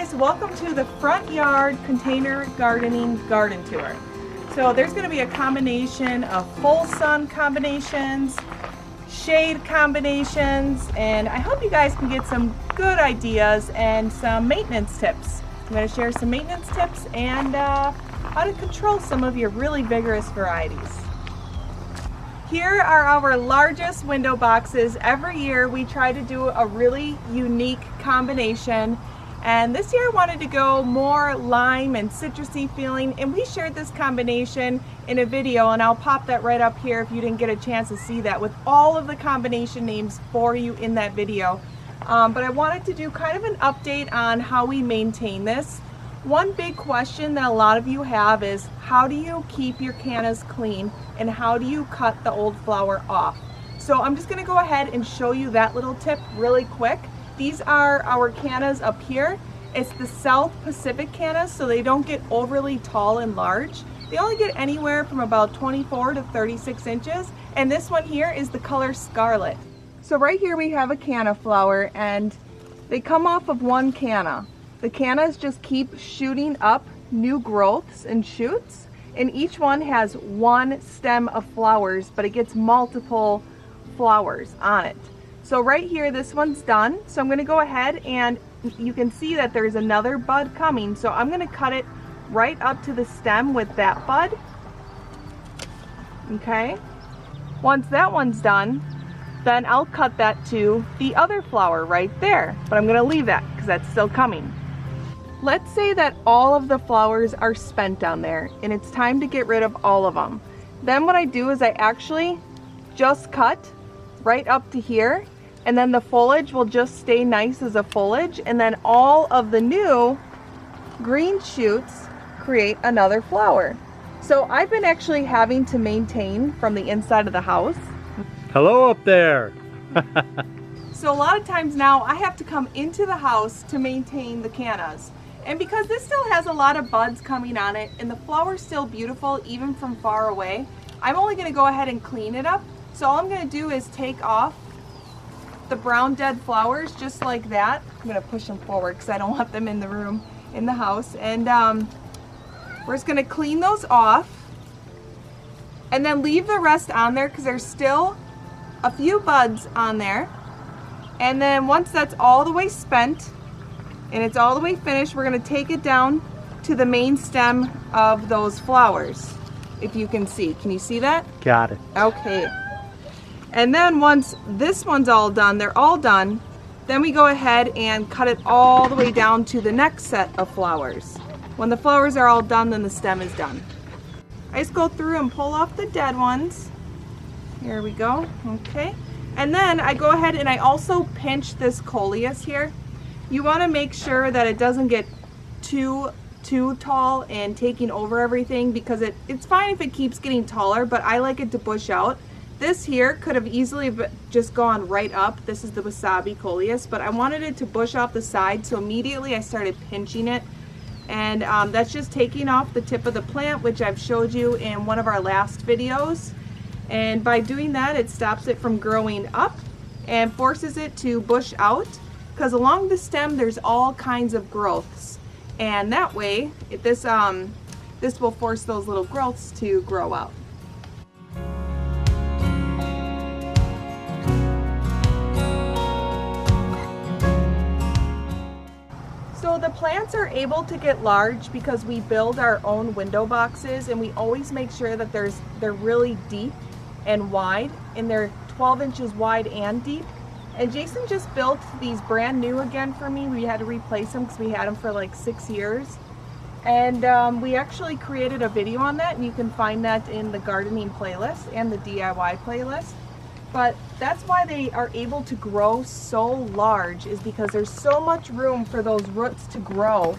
guys, welcome to the Front Yard Container Gardening Garden Tour. So there's going to be a combination of full sun combinations, shade combinations, and I hope you guys can get some good ideas and some maintenance tips. I'm going to share some maintenance tips and how to control some of your really vigorous varieties. Here are our largest window boxes. Every year we try to do a really unique combination, and this year I wanted to go more lime and citrusy feeling, and we shared this combination in a video, and I'll pop that right up here if you didn't get a chance to see that, with all of the combination names for you in that video. But I wanted to do kind of an update on how we maintain this. One big question that a lot of you have is, how do you keep your cannas clean and how do you cut the old flower off? So I'm just going to go ahead and show you that little tip really quick. These are our cannas up here. It's the South Pacific cannas, so they don't get overly tall and large. They only get anywhere from about 24 to 36 inches, and this one here is the color Scarlet. So right here we have a canna flower, and they come off of one canna. The cannas just keep shooting up new growths and shoots, and each one has one stem of flowers, but it gets multiple flowers on it. So right here, this one's done. So I'm going to go ahead, and you can see that there's another bud coming. So I'm going to cut it right up to the stem with that bud. Okay. Once that one's done, then I'll cut that to the other flower right there. But I'm going to leave that because that's still coming. Let's say that all of the flowers are spent down there and it's time to get rid of all of them. Then what I do is I actually just cut right up to here, and then the foliage will just stay nice as a foliage, and then all of the new green shoots create another flower. So I've been actually having to maintain from the inside of the house. Hello up there. So a lot of times now I have to come into the house to maintain the cannas. And because this still has a lot of buds coming on it and the flower's still beautiful even from far away, I'm only going to go ahead and clean it up. So all I'm going to do is take off the brown dead flowers just like that. I'm going to push them forward because I don't want them in the room, in the house. And we're just going to clean those off and then leave the rest on there because there's still a few buds on there. And then once that's all the way spent and it's all the way finished, we're going to take it down to the main stem of those flowers. If you can see. Can you see that? Got it. Okay. And then once this one's all done, they're all done, then we go ahead and cut it all the way down to the next set of flowers. When the flowers are all done, then the stem is done. I just go through and pull off the dead ones. Here we go. Okay. And then I go ahead and I also pinch this coleus here. You want to make sure that it doesn't get too tall and taking over everything, because it's fine if it keeps getting taller, but I like it to bush out. This here could have easily just gone right up. This is the wasabi coleus, but I wanted it to bush off the side, so immediately I started pinching it. And that's just taking off the tip of the plant, which I've showed you in one of our last videos. And by doing that, it stops it from growing up and forces it to bush out, because along the stem there's all kinds of growths, and that way this will force those little growths to grow out. So the plants are able to get large because we build our own window boxes, and we always make sure that they're really deep and wide, and they're 12 inches wide and deep. And Jason just built these brand new again for me. We had to replace them because we had them for like 6 years. And we actually created a video on that, and you can find that in the gardening playlist and the DIY playlist. But that's why they are able to grow so large, is because there's so much room for those roots to grow,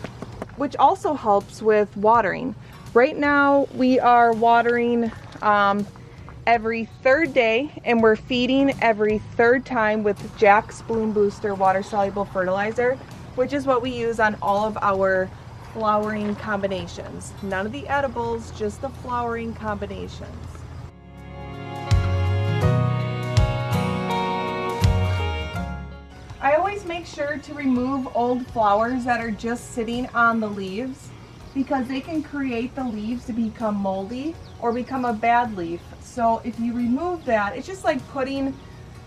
which also helps with watering. Right now we are watering every third day, and we're feeding every third time with Jack's Bloom Booster water soluble fertilizer, which is what we use on all of our flowering combinations. None of the edibles, just the flowering combinations. I always make make sure to remove old flowers that are just sitting on the leaves because they can create the leaves to become moldy or become a bad leaf. So if you remove that, it's just like putting,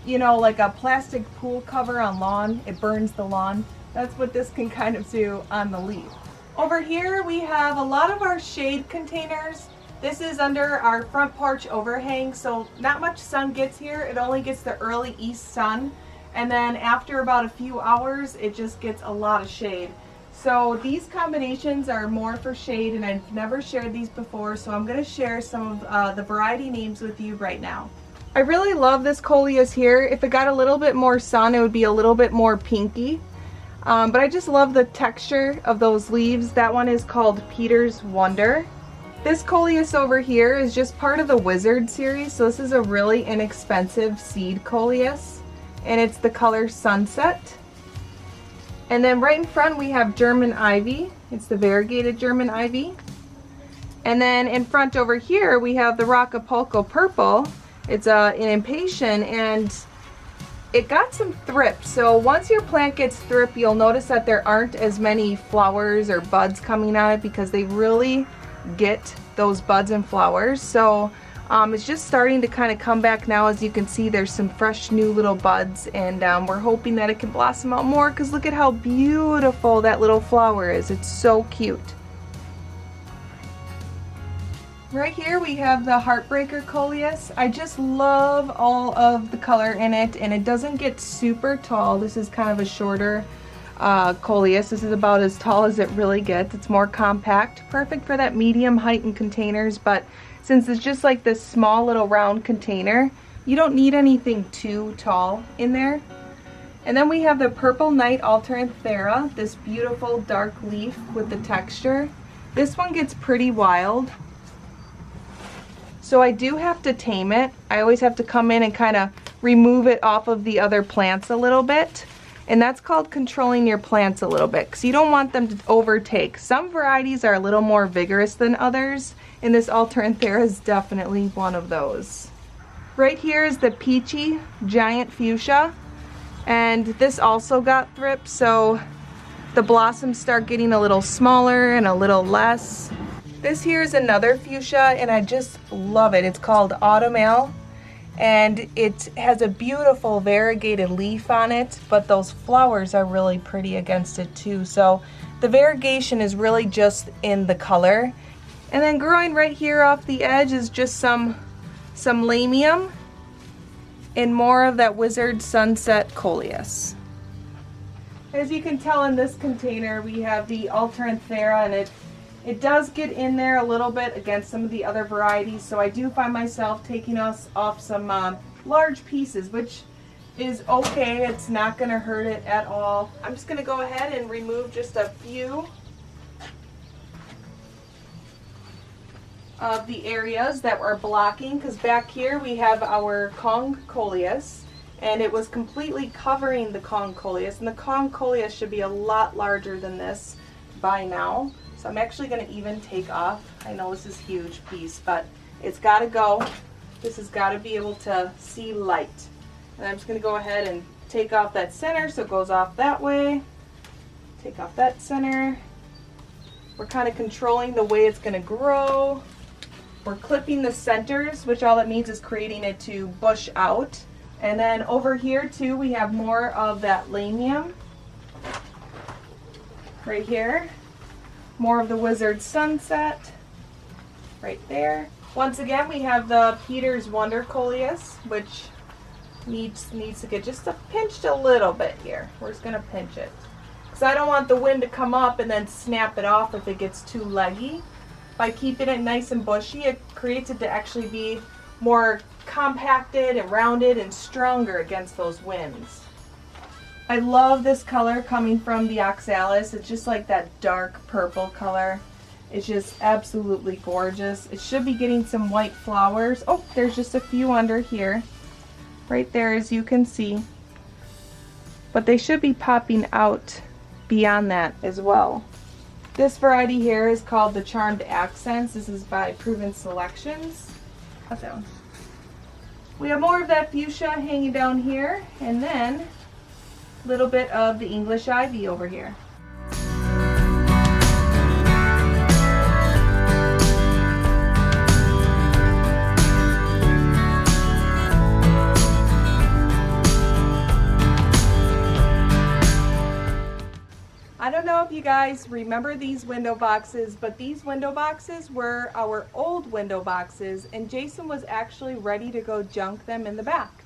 you know, like a plastic pool cover on lawn. It burns the lawn. That's what this can kind of do on the leaf. Over here we have a lot of our shade containers. This is under our front porch overhang, so not much sun gets here. It only gets the early east sun, and then after about a few hours it just gets a lot of shade. So these combinations are more for shade, and I've never shared these before, so I'm going to share some of the variety names with you right now. I really love this coleus here. If it got a little bit more sun, it would be a little bit more pinky. But I just love the texture of those leaves. That one is called Peter's Wonder. This coleus over here is just part of the Wizard series, so this is a really inexpensive seed coleus, and it's the color Sunset. And then right in front we have German Ivy. It's the variegated German Ivy. And then in front over here we have the Rockapulco Purple. It's an impatient, and it got some thrip. So once your plant gets thrip, you'll notice that there aren't as many flowers or buds coming on it because they really get those buds and flowers. So it's just starting to kind of come back now. As you can see, there's some fresh new little buds, and we're hoping that it can blossom out more because look at how beautiful that little flower is. It's so cute. Right here we have the Heartbreaker Coleus. I just love all of the color in it, and it doesn't get super tall. This is kind of a shorter coleus. This is about as tall as it really gets. It's more compact, perfect for that medium height in containers, but since it's just like this small little round container, you don't need anything too tall in there. And then we have the Purple Night Alternanthera, this beautiful dark leaf with the texture. This one gets pretty wild, so I do have to tame it. I always have to come in and kind of remove it off of the other plants a little bit. And that's called controlling your plants a little bit, because you don't want them to overtake. Some varieties are a little more vigorous than others, and this Alternanthera is definitely one of those. Right here is the Peachy Giant Fuchsia, and this also got thrip, so the blossoms start getting a little smaller and a little less. This here is another fuchsia, and I just love it. It's called Autumn Ale, and it has a beautiful variegated leaf on it, but those flowers are really pretty against it too. So the variegation is really just in the color. And then growing right here off the edge is just some Lamium and more of that Wizard Sunset Coleus. As you can tell in this container, we have the Alternanthera, and it does get in there a little bit against some of the other varieties, so I do find myself taking us off some large pieces, which is okay. It's not going to hurt it at all. I'm just going to go ahead and remove just a few of the areas that were blocking, because back here we have our Kong Coleus, and it was completely covering the Kong Coleus, and the Kong Coleus should be a lot larger than this by now. So I'm actually going to even take off. I know this is a huge piece, but it's got to go. This has got to be able to see light. And I'm just going to go ahead and take off that center so it goes off that way. Take off that center. We're kind of controlling the way it's going to grow. We're clipping the centers, which all that means is creating it to bush out. And then over here too, we have more of that Lamium. Right here. More of the Wizard Sunset right there. Once again, we have the Peter's Wonder Coleus, which needs to get just pinched a little bit here. We're just going to pinch it, because I don't want the wind to come up and then snap it off if it gets too leggy. By keeping it nice and bushy, it creates it to actually be more compacted and rounded and stronger against those winds. I love this color coming from the Oxalis. It's just like that dark purple color. It's just absolutely gorgeous. It should be getting some white flowers. Oh, there's just a few under here. Right there, as you can see. But they should be popping out beyond that as well. This variety here is called the Charmed Accents. This is by Proven Selections. How's that one? We have more of that fuchsia hanging down here, and then little bit of the English ivy over here. I don't know if you guys remember these window boxes, but these window boxes were our old window boxes, and Jason was actually ready to go junk them in the back.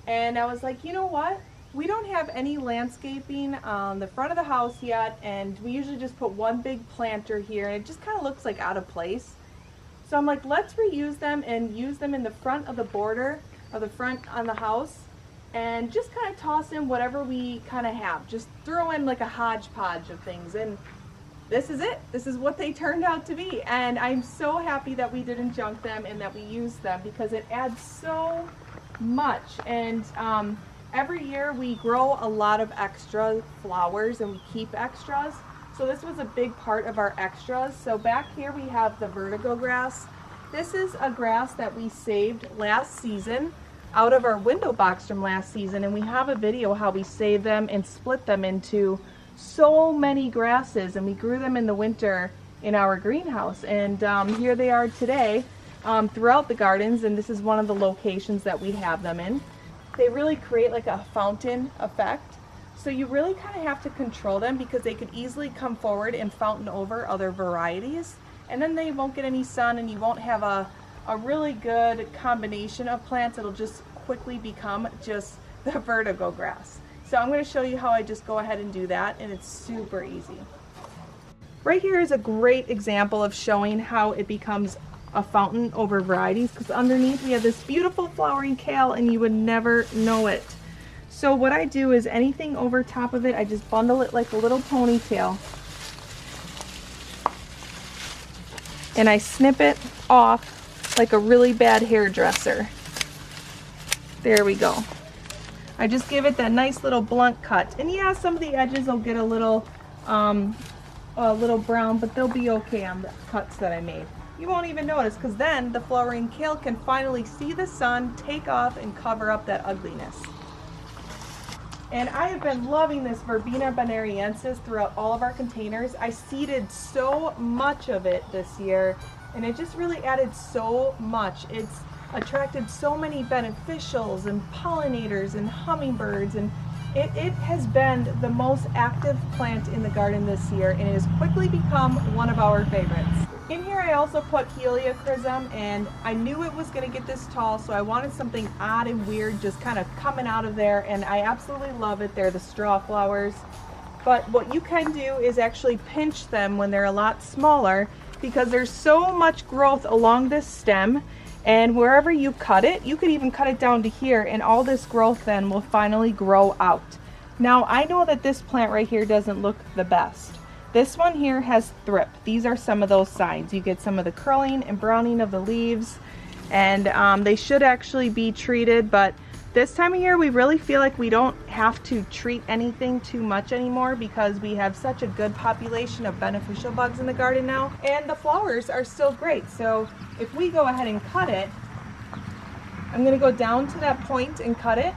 And I was like, you know what? We don't have any landscaping on the front of the house yet, and we usually just put one big planter here, and it just kind of looks like out of place. So I'm like, let's reuse them and use them in the front of the border of the front on the house. And just kind of toss in whatever we kind of have. Just throw in like a hodgepodge of things, and this is it. This is what they turned out to be. And I'm so happy that we didn't junk them and that we used them, because it adds so much. And every year we grow a lot of extra flowers and we keep extras. So this was a big part of our extras. So back here we have the vertigo grass. This is a grass that we saved last season out of our window box from last season, and we have a video how we saved them and split them into so many grasses, and we grew them in the winter in our greenhouse. And here they are today throughout the gardens, and this is one of the locations that we have them in. They really create like a fountain effect, so you really kind of have to control them, because they could easily come forward and fountain over other varieties, and then they won't get any sun, and you won't have a really good combination of plants. It'll just quickly become just the vertigo grass. So I'm going to show you how I just go ahead and do that, and it's super easy. Right here is a great example of showing how it becomes a fountain over varieties, because underneath we have this beautiful flowering kale and you would never know it. So what I do is anything over top of it, I just bundle it like a little ponytail, and I snip it off like a really bad hairdresser. There we go. I just give it that nice little blunt cut. And yeah, some of the edges will get a little brown, but they'll be okay on the cuts that I made. You won't even notice, because then the flowering kale can finally see the sun, take off, and cover up that ugliness. And I have been loving this Verbena bonariensis throughout all of our containers. I seeded so much of it this year, and it just really added so much. It's attracted so many beneficials and pollinators and hummingbirds, and it has been the most active plant in the garden this year, and it has quickly become one of our favorites. In here I also put Helichrysum, and I knew it was going to get this tall, so I wanted something odd and weird just kind of coming out of there, and I absolutely love it. They're the straw flowers. But what you can do is actually pinch them when they're a lot smaller, because there's so much growth along this stem, and wherever you cut it, you could even cut it down to here, and all this growth then will finally grow out. Now I know that this plant right here doesn't look the best. This one here has thrip. These are some of those signs. You get some of the curling and browning of the leaves, and they should actually be treated, but this time of year we really feel like we don't have to treat anything too much anymore, because we have such a good population of beneficial bugs in the garden now, and the flowers are still great. So if we go ahead and cut it, I'm going to go down to that point and cut it.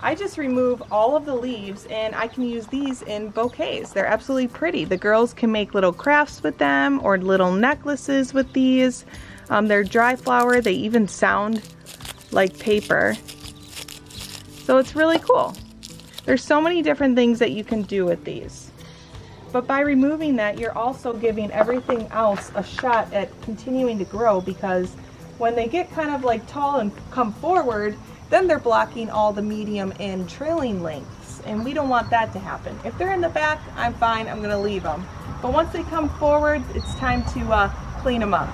I just remove all of the leaves, and I can use these in bouquets. They're absolutely pretty. The girls can make little crafts with them, or little necklaces with these. They're dry flower. They even sound like paper. So it's really cool. There's so many different things that you can do with these. But by removing that, you're also giving everything else a shot at continuing to grow, because when they get kind of like tall and come forward, then they're blocking all the medium and trailing lengths, and we don't want that to happen. If they're in the back, I'm fine, I'm gonna leave them. But once they come forward, it's time to clean them up.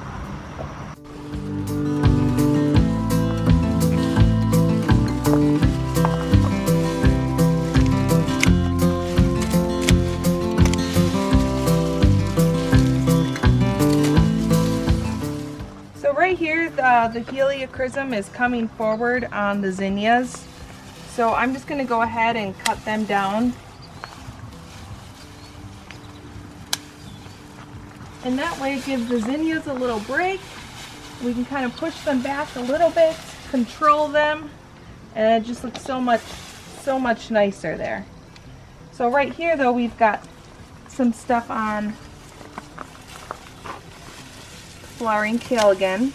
Right here, the Helichrysum is coming forward on the zinnias. So I'm just going to go ahead and cut them down. And that way it gives the zinnias a little break. We can kind of push them back a little bit, control them, And it just looks so much nicer there. So right here though, we've got some stuff on flowering kale again.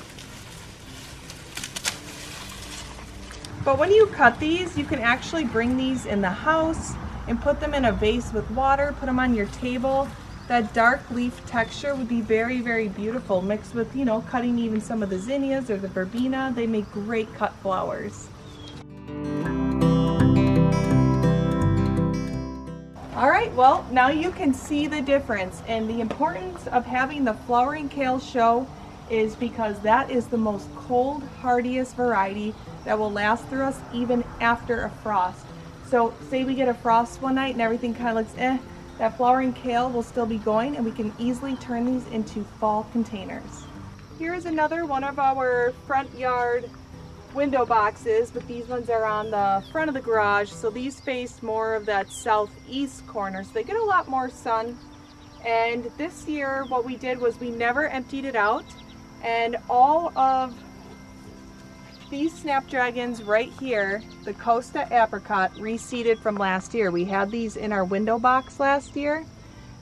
But when you cut these, you can actually bring these in the house and put them in a vase with water, put them on your table. That dark leaf texture would be very, very beautiful mixed with, you know, cutting even some of the zinnias or the verbena. They make great cut flowers. All right, well, now you can see the difference, and the importance of having the flowering kale show is because that is the most cold, hardiest variety that will last through us even after a frost. So say we get a frost one night and everything kind of looks that flowering kale will still be going, and we can easily turn these into fall containers. Here's another one of our front yard window boxes, but these ones are on the front of the garage, so these face more of that southeast corner, so they get a lot more sun. And this year what we did was we never emptied it out, and all of these snapdragons right here, the Costa apricot, reseeded from last year. We had these in our window box last year,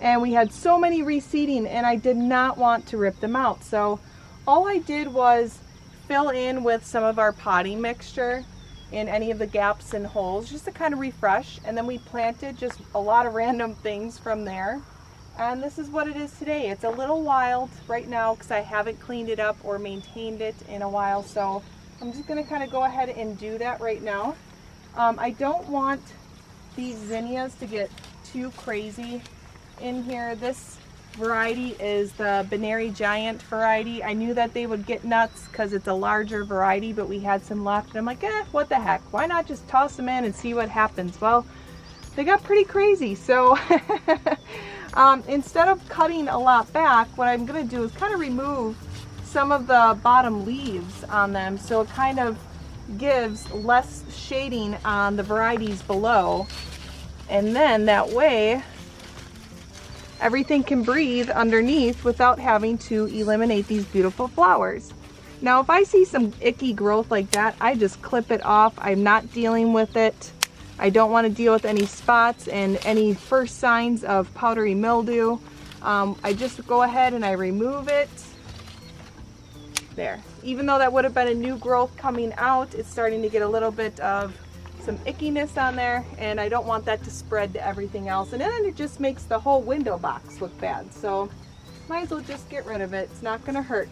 and we had so many reseeding, and I did not want to rip them out. So all I did was fill in with some of our potting mixture in any of the gaps and holes just to kind of refresh, and then we planted just a lot of random things from there. And this is what it is today. It's a little wild right now because I haven't cleaned it up or maintained it in a while, so I'm just going to kind of go ahead and do that right now. I don't want these zinnias to get too crazy in here. This variety is the Benary Giant variety. I knew that they would get nuts because it's a larger variety, but we had some left, and I'm like, what the heck? Why not just toss them in and see what happens? Well, they got pretty crazy, so instead of cutting a lot back, what I'm going to do is kind of remove some of the bottom leaves on them, so it kind of gives less shading on the varieties below, and then that way everything can breathe underneath without having to eliminate these beautiful flowers. Now if I see some icky growth like that, I just clip it off. I'm not dealing with it. I don't want to deal with any spots and any first signs of powdery mildew. I just go ahead and I remove it. There. Even though that would have been a new growth coming out, it's starting to get a little bit of some ickiness on there, and I don't want that to spread to everything else, and then it just makes the whole window box look bad. So might as well just get rid of it. It's not going to hurt.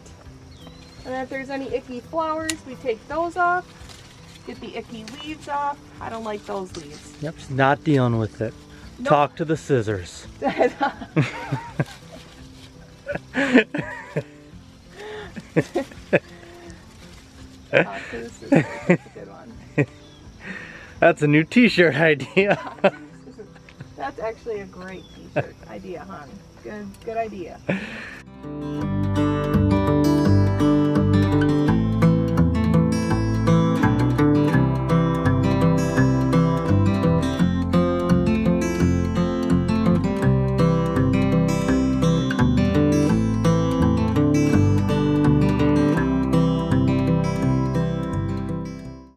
And then if there's any icky flowers, we take those off. Get the icky leaves off. I don't like those leaves. Yep, she's not dealing with it. Nope. Talk to the scissors. That's a good one. That's a new t-shirt idea. That's actually a great t-shirt idea, hon. Good idea.